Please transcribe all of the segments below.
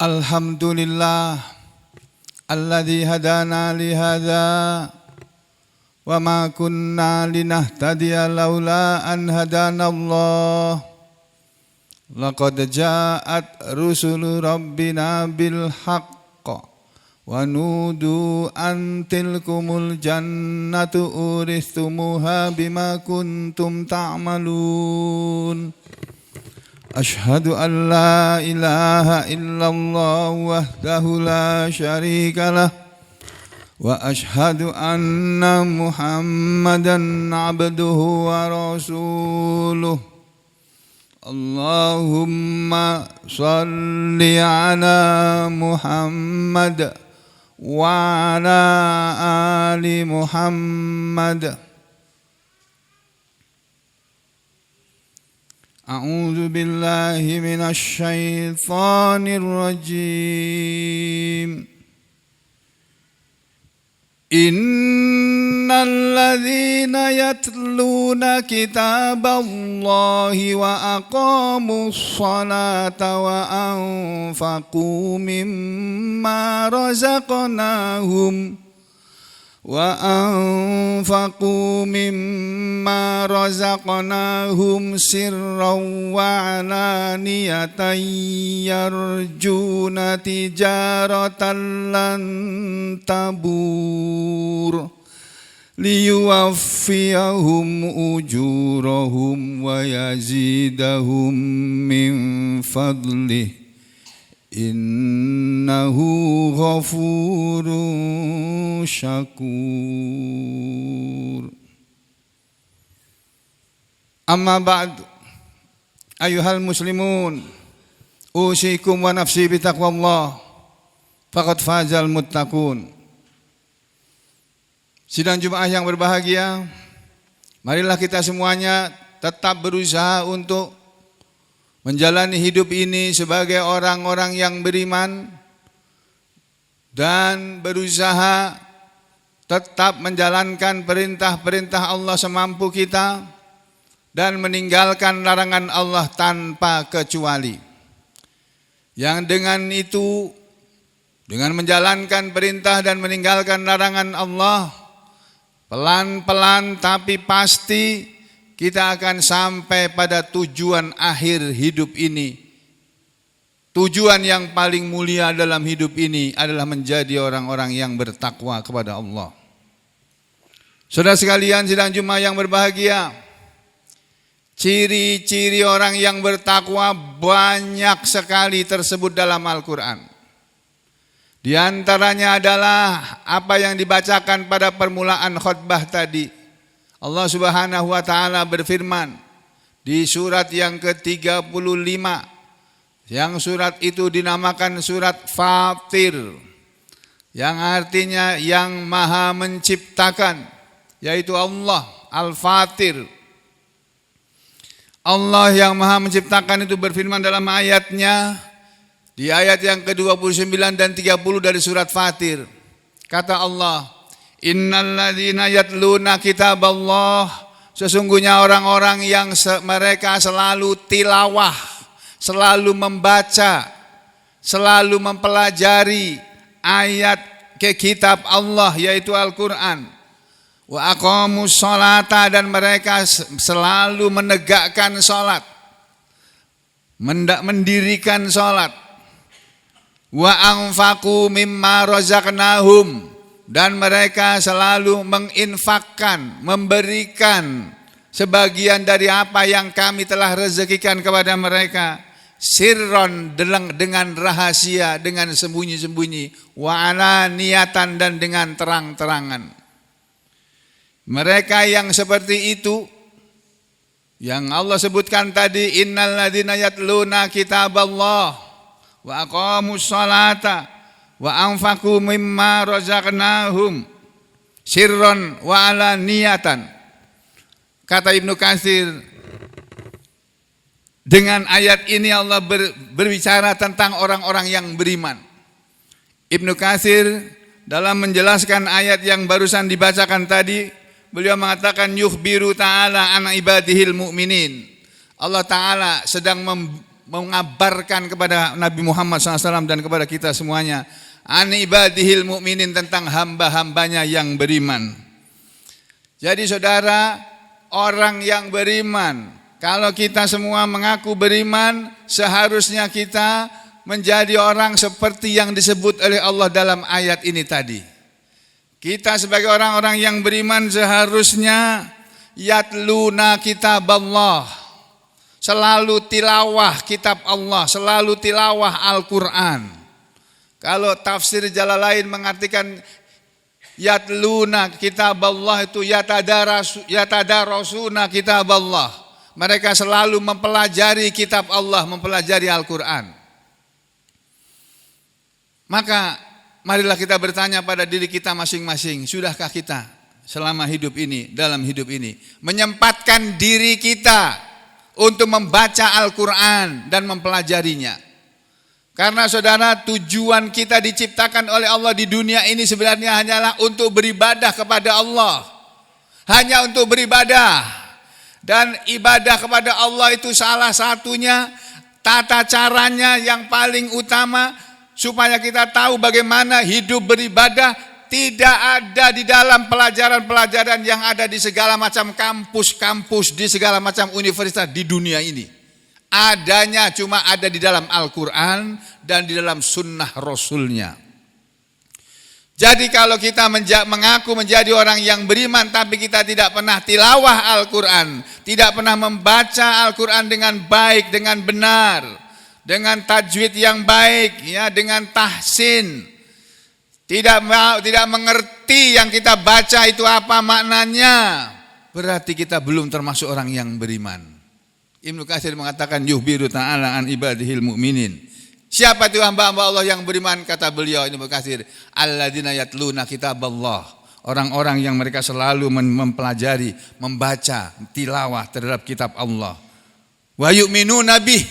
Alhamdulillah alladzi hadana li hadza wa ma kunna linahtadiya laula an hadanallah. Laqad ja'at rusulu rabbina bil haqq wa nudu an tilkumul jannatu uristumuha bima kuntum ta'malun. Ashhadu an la ilaha illallah wahdahu la syarika lah wa ashhadu anna Muhammadan abduhu wa rasuluh. Allahumma salli ala Muhammad wa ala ali Muhammad. A'udzu billahi minasy syaithanir rajim. Innal ladzina yatluna kitaballahi wa aqamus salata wa anfaqu mimma razaqnahum sirran wa alaniyatan yarjuna tijaratan lan tabur liyuwaffiyahum ujurahum wa yazidahum min fadlih innahu ghafurun syakur. Amma ba'du, ayuhal muslimun, usikum wa nafsi bitaqwallah, faqad fazal muttaqun. Sidang Jumaah yang berbahagia, marilah kita semuanya tetap berusaha untuk menjalani hidup ini sebagai orang-orang yang beriman dan berusaha tetap menjalankan perintah-perintah Allah semampu kita dan meninggalkan larangan Allah tanpa kecuali. Yang dengan itu, dengan menjalankan perintah dan meninggalkan larangan Allah, pelan-pelan tapi pasti kita akan sampai pada tujuan akhir hidup ini. Tujuan yang paling mulia dalam hidup ini adalah menjadi orang-orang yang bertakwa kepada Allah. Saudara sekalian, sidang Jumaah yang berbahagia, ciri-ciri orang yang bertakwa banyak sekali tersebut dalam Al-Quran. Di antaranya adalah apa yang dibacakan pada permulaan khutbah tadi. Allah Subhanahu wa taala berfirman di surat yang ke-35, yang surat itu dinamakan surat Fatir, yang artinya yang Maha menciptakan, yaitu Allah Al-Fatir. Allah yang Maha menciptakan itu berfirman dalam ayatnya, di ayat yang ke-29 dan 30 dari surat Fatir. Kata Allah, innal ladzina yatluna kitaballah, sesungguhnya orang-orang yang mereka selalu tilawah, selalu membaca, selalu mempelajari ayat ke kitab Allah yaitu Al-Quran. Wa aqamus sholata, dan mereka selalu menegakkan sholat, mendirikan sholat. Wa anfaqu mimma razaqnahum, dan mereka selalu menginfakkan, memberikan sebagian dari apa yang kami telah rezekikan kepada mereka, sirron, dengan rahasia, dengan sembunyi-sembunyi, wa alaniyatan, dan dengan terang-terangan. Mereka yang seperti itu yang Allah sebutkan tadi, innal ladzina yatluna kitaballah wa aqamus sholata wa anfaqu mimma razaqnahum sirron wa alaniyatan. Kata Ibnu Katsir, dengan ayat ini Allah berbicara tentang orang-orang yang beriman. Ibnu Katsir dalam menjelaskan ayat yang barusan dibacakan tadi, beliau mengatakan yukhbiru ta'ala an ibadihil mu'minin. Allah Ta'ala sedang mengabarkan kepada Nabi Muhammad SAW dan kepada kita semuanya, an ibadihil mu'minin, tentang hamba-hambanya yang beriman. Jadi saudara, orang yang beriman, kalau kita semua mengaku beriman, seharusnya kita menjadi orang seperti yang disebut oleh Allah dalam ayat ini tadi. Kita sebagai orang-orang yang beriman seharusnya yatluna kitab Allah, selalu tilawah kitab Allah, selalu tilawah Al-Quran. Kalau tafsir Jalalain mengartikan yatluna kitab Allah itu yatadarasuna kitab Allah. Mereka selalu mempelajari kitab Allah, mempelajari Al-Quran. Maka marilah kita bertanya pada diri kita masing-masing, sudahkah kita selama hidup ini, dalam hidup ini, menyempatkan diri kita untuk membaca Al-Quran dan mempelajarinya? Karena saudara, tujuan kita diciptakan oleh Allah di dunia ini sebenarnya hanyalah untuk beribadah kepada Allah. Hanya untuk beribadah. Dan ibadah kepada Allah itu salah satunya, tata caranya yang paling utama, supaya kita tahu bagaimana hidup beribadah, tidak ada di dalam pelajaran-pelajaran yang ada di segala macam kampus-kampus, di segala macam universitas di dunia ini. Adanya cuma ada di dalam Al-Quran dan di dalam sunnah Rasulnya. Jadi kalau kita mengaku menjadi orang yang beriman, tapi kita tidak pernah tilawah Al-Quran, tidak pernah membaca Al-Quran dengan baik, dengan benar, dengan tajwid yang baik, ya, dengan tahsin, tidak mengerti yang kita baca itu apa maknanya, berarti kita belum termasuk orang yang beriman. Ibnu Katsir mengatakan yuhbiru ta'ala an ibadihil mu'minin. Siapa itu hamba-hamba Allah yang beriman? Kata beliau Ibnu Katsir, alladzina yatluna kitaballah, orang-orang yang mereka selalu mempelajari, membaca, tilawah terhadap kitab Allah. Wa yu'minuna bih,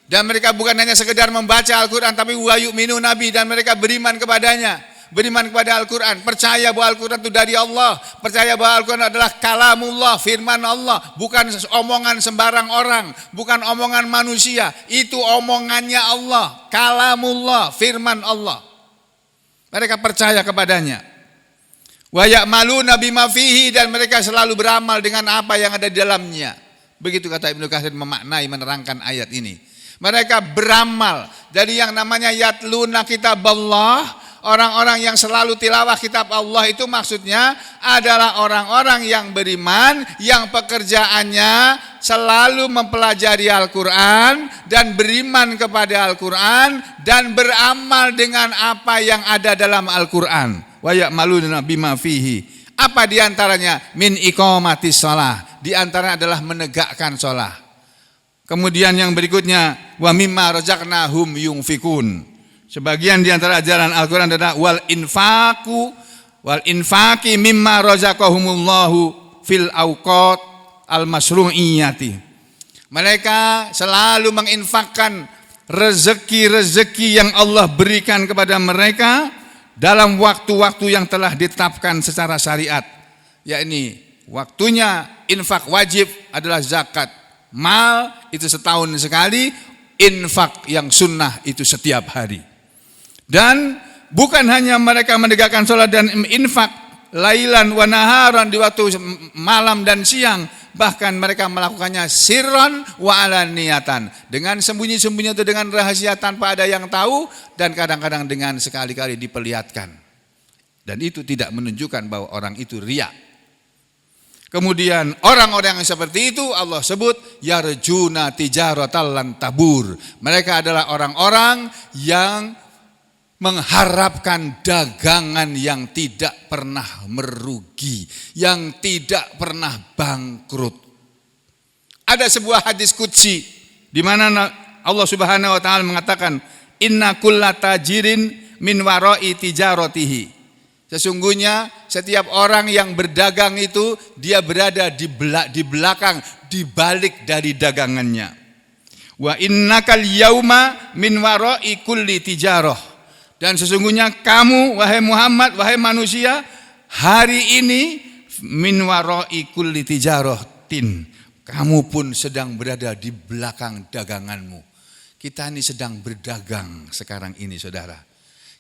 dan mereka bukan hanya sekedar membaca Al-Quran, tapi wa yu'minuna bih, dan mereka beriman kepadanya. Beriman kepada Al-Quran, percaya bahwa Al-Quran itu dari Allah, percaya bahwa Al-Quran adalah kalamullah, firman Allah, bukan omongan sembarang orang, bukan omongan manusia, itu omongannya Allah, kalamullah, firman Allah. Mereka percaya kepadanya. Wa ya'maluna bima fihi, dan mereka selalu beramal dengan apa yang ada di dalamnya. Begitu kata Ibnu Katsir memaknai, menerangkan ayat ini. Mereka beramal. Jadi yang namanya yatluna kitaballah, orang-orang yang selalu tilawah kitab Allah itu maksudnya adalah orang-orang yang beriman, yang pekerjaannya selalu mempelajari Al-Quran dan beriman kepada Al-Quran dan beramal dengan apa yang ada dalam Al-Quran. Wa ya'maluna bima fihi. Apa diantaranya? Min iqamatis shalah. Diantaranya adalah menegakkan shalah. Kemudian yang berikutnya, wa mimma razaqnahum yunfikun. Sebagian di antara ajaran Al-Quran adalah wal infaqi mimma razaqahumullahu fil awqat al masru'iyati. Mereka selalu menginfakkan rezeki-rezeki yang Allah berikan kepada mereka dalam waktu-waktu yang telah ditetapkan secara syariat. Yakni waktunya infak wajib adalah zakat mal, itu setahun sekali. Infak yang sunnah itu setiap hari. Dan bukan hanya mereka menegakkan sholat dan infak lailan wa naharan, di waktu malam dan siang, bahkan mereka melakukannya sirran wa alaniyatan, dengan sembunyi-sembunyi atau dengan rahasia tanpa ada yang tahu, dan kadang-kadang dengan sekali-kali diperlihatkan. Dan itu tidak menunjukkan bahwa orang itu riya. Kemudian orang-orang yang seperti itu Allah sebut yarjuna tijaratal lan tabur. Mereka adalah orang-orang yang mengharapkan dagangan yang tidak pernah merugi, yang tidak pernah bangkrut. Ada sebuah hadis qudsi di mana Allah Subhanahu wa taala mengatakan, inna kulla tajirin min wara'i tijaratihi. Sesungguhnya setiap orang yang berdagang itu dia berada di belakang, di balik dari dagangannya. Wa innakal yauma min wara'i kulli tijarah. Dan sesungguhnya kamu, wahai Muhammad, wahai manusia, hari ini min wara'i kulli tijaratin, kamu pun sedang berada di belakang daganganmu. Kita ini sedang berdagang sekarang ini saudara.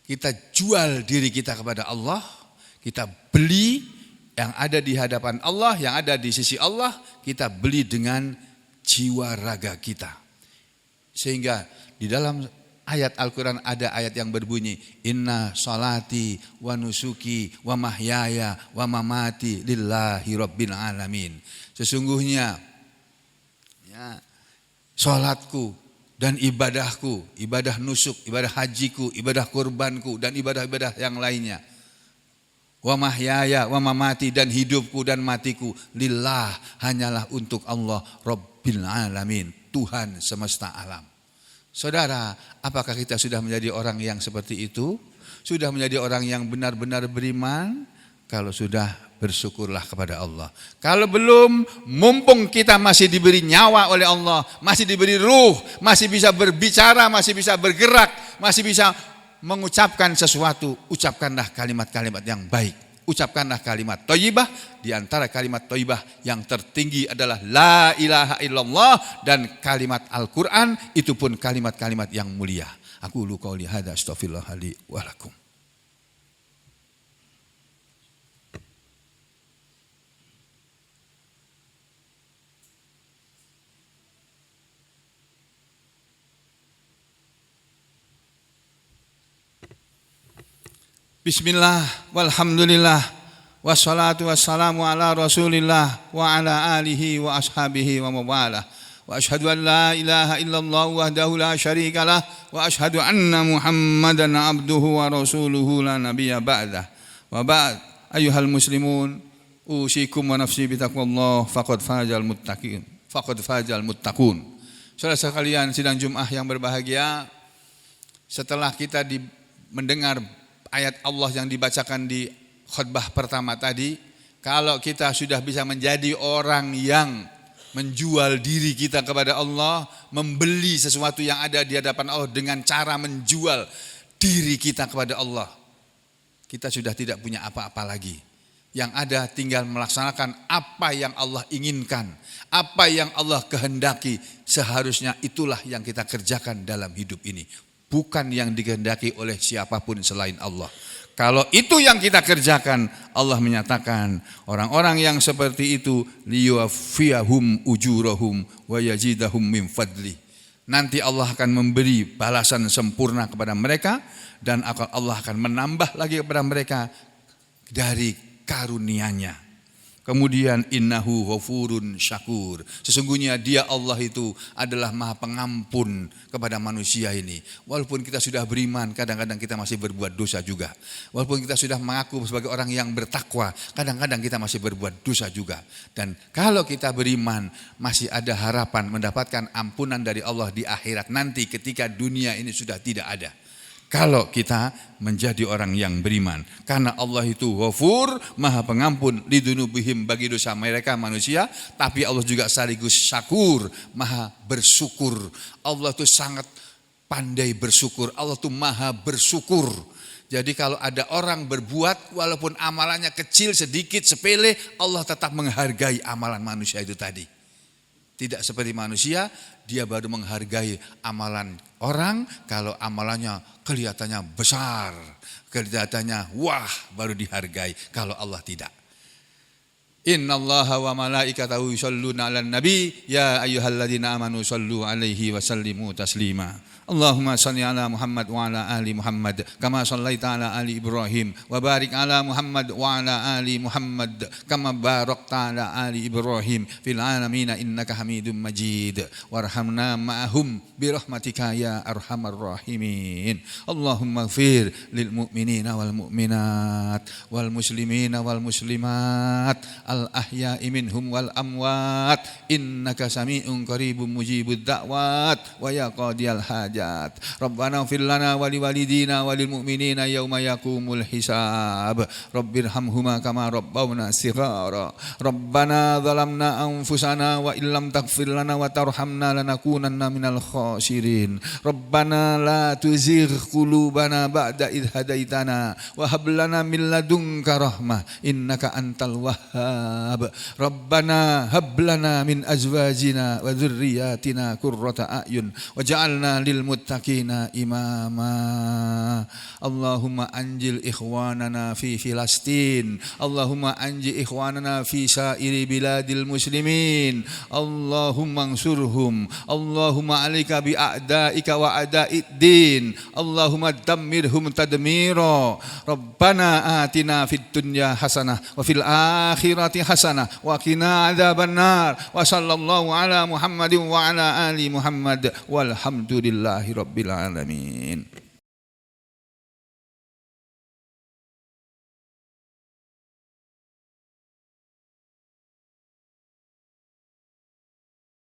Kita jual diri kita kepada Allah, kita beli yang ada di hadapan Allah, yang ada di sisi Allah, kita beli dengan jiwa raga kita. Sehingga di dalam ayat Al-Quran ada ayat yang berbunyi, Inna sholati wa nusuki wa mahyaya wa mamati lillahi rabbil alamin. Sesungguhnya ya, sholatku dan ibadahku, ibadah nusuk, ibadah hajiku, ibadah kurbanku, dan ibadah-ibadah yang lainnya. Wa mahyaya, wa mamati, dan hidupku dan matiku. Lillah, hanyalah untuk Allah, Rabbil Alamin, Tuhan semesta alam. Saudara, apakah kita sudah menjadi orang yang seperti itu? Sudah menjadi orang yang benar-benar beriman? Kalau sudah, bersyukurlah kepada Allah. Kalau belum, mumpung kita masih diberi nyawa oleh Allah, masih diberi ruh, masih bisa berbicara, masih bisa bergerak, masih bisa mengucapkan sesuatu, ucapkanlah kalimat-kalimat yang baik. Ucapkanlah kalimat thayyibah. Di antara kalimat thayyibah yang tertinggi adalah la ilaha illallah, dan kalimat Al-Quran itu pun kalimat-kalimat yang mulia. Aku lu qauli hadza astaghfirullah li wa lakum. Bismillah, walhamdulillah, wassalatu wassalamu ala rasulillah wa ala alihi wa ashabihi wa mawalah. Wa ashhadu an la ilaha illallah wahdahu la syarikalah, wa ashhadu anna muhammadan abduhu wa rasuluhu la nabiyya ba'dah. Wa ba'd, ayyuhal muslimun, usikum wa nafsi bitaqwallah, faqad fazal muttaqin, faqad fazal muttaqun. Saudara sekalian sidang Jumat yang berbahagia, setelah kita mendengar ayat Allah yang dibacakan di khutbah pertama tadi, kalau kita sudah bisa menjadi orang yang menjual diri kita kepada Allah, membeli sesuatu yang ada di hadapan Allah dengan cara menjual diri kita kepada Allah, kita sudah tidak punya apa-apa lagi. Yang ada tinggal melaksanakan apa yang Allah inginkan, apa yang Allah kehendaki, seharusnya itulah yang kita kerjakan dalam hidup ini. Bukan yang dikehendaki oleh siapapun selain Allah. Kalau itu yang kita kerjakan, Allah menyatakan orang-orang yang seperti itu liyuwaffiyahum ujurahum wa yazidahum min fadli. Nanti Allah akan memberi balasan sempurna kepada mereka, dan Allah akan menambah lagi kepada mereka dari karunia-Nya. Kemudian innahu ghafurun syakur. Sesungguhnya dia Allah itu adalah maha pengampun kepada manusia ini. Walaupun kita sudah beriman, kadang-kadang kita masih berbuat dosa juga. Walaupun kita sudah mengaku sebagai orang yang bertakwa, kadang-kadang kita masih berbuat dosa juga. Dan kalau kita beriman, masih ada harapan mendapatkan ampunan dari Allah di akhirat nanti ketika dunia ini sudah tidak ada. Kalau kita menjadi orang yang beriman, karena Allah itu Ghafur, maha pengampun lidunubihim, bagi dosa mereka manusia, tapi Allah juga sekaligus Syakur, maha bersyukur. Allah itu sangat pandai bersyukur, Allah itu maha bersyukur. Jadi kalau ada orang berbuat walaupun amalannya kecil, sedikit, sepele, Allah tetap menghargai amalan manusia itu tadi. Tidak seperti manusia, dia baru menghargai amalan orang kalau amalannya kelihatannya besar, kelihatannya wah, baru dihargai. Kalau Allah tidak. Innallaha wa malaikatahu yusholluna 'alan nabi ya ayyuhalladzina amanu shollu 'alaihi wa sallimu taslima. Allahumma shalli ala Muhammad wa ala ali Muhammad kama shallaita ala ali Ibrahim wa barik ala Muhammad wa ala ali Muhammad kama barakta ala ali Ibrahim fil alamin innaka Hamidum Majid. Warhamna ma'ahum bi rahmatika ya arhamar rahimin. Allahumma ighfir lil mu'minina wal mu'minat wal muslimina wal muslimat al ahya'i minhum wal amwat innaka sami'un qaribun mujibud da'wat wa ya qadiyal hajat. Rabbana ighfir lana wa liwalidina wa lil mu'minina yauma yaqumul hisab. Rabbirhamhuma kama rabbawna shighara. Rabbana zalamna anfusana wa illam taghfir lana wa tarhamna lanakunanna minal khasirin. Rabbana la tuzigh qulubana ba'da idh hadaitana wa hab lana min ladunka rahmah innaka antal wahhab. hisab. Rabbana hab lana min azwajina wa dzurriyyatina qurrata a'yun waj'alna lil muttaqina imama. Allahumma anjil ikhwanana fi Filastin. Allahumma anjil ikhwanana fi sairi biladil muslimin. Allahumma ansurhum. Allahumma alika bi a'daika wa a'da'id din. Allahumma dammirhum tadmira. Rabbana atina fid dunya hasanah wa fil akhirati hasanah wa qina adzabannar. Wa sallallahu ala Muhammadin wa ala ali Muhammad walhamdulillahi rabbil alamin.